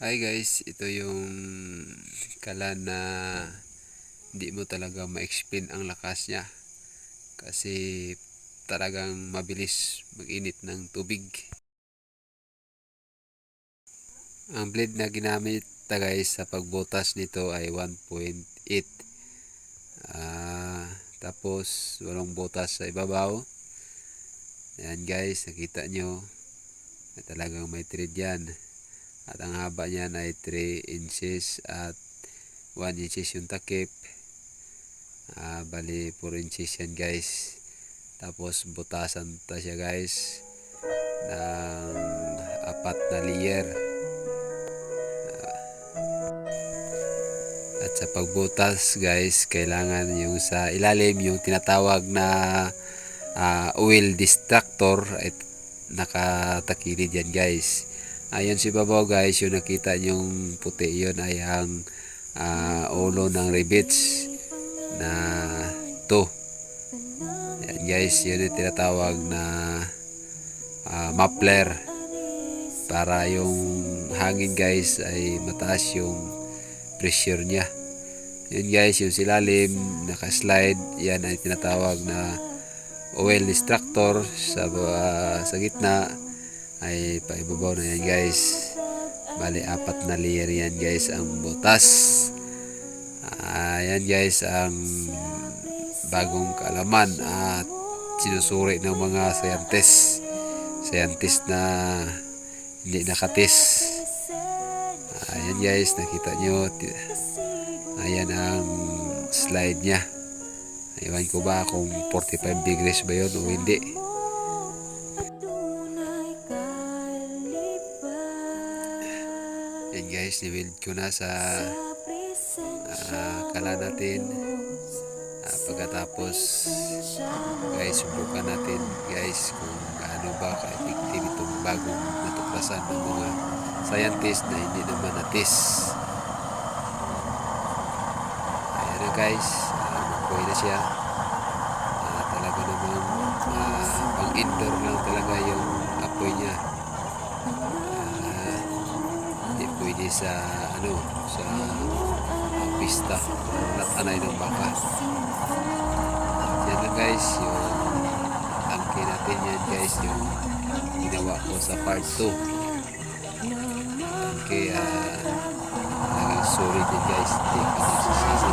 Hi guys, ito yung kalan na hindi mo talaga ma-explain ang lakas niya kasi talagang mabilis mag-init ng tubig. Ang blade na ginamit guys sa pagbutas nito ay 1.8. Tapos walang butas sa ibabaw. Ayan guys, nakita nyo na talagang may thread yan. At ang haba niyan ay 3 inches at 1 inches yung takip. Bali 4 inches yan guys. Tapos butasan ta siya guys ng 4 na layer. At sa pagbutas guys, kailangan yung sa ilalim yung tinatawag na oil distractor ay nakatakilid yan guys. Ayon si babaw guys, yung nakita yung puti yun ay ang ulo ng rivets na 2. Yan guys, yun yung tinatawag na muffler para yung hangin guys ay mataas yung pressure niya. Yun guys, yung silalim naka-slide, yan ay tinatawag na oil distractor. Sa gitna ay paibabaw na yan guys. Bali 4 na layer yan guys ang butas. Yan guys ang bagong kaalaman at sinusuri ng mga scientist na hindi nakatis. Ayan guys, nakita nyo, ayan ang slide nya. Ewan ko ba kung 45 degrees ba yun o hindi. Ayan guys, niwild ko na sa kala natin. Pagkatapos guys, subukan natin guys kung gaano ba ka-effective itong bagong natuklasan ng mga scientist na hindi naman natis. Ayan na guys, magbuhay na siya. Talaga namang pang indoor lang talaga yung apoy niya. Hindi pwede sa sa pista latanay ng baka. Yan na guys, yung tangke natin yan guys, yung ginawa ko sa part 2. Tangke talagang solid yan guys, hindi ka nagsisisi.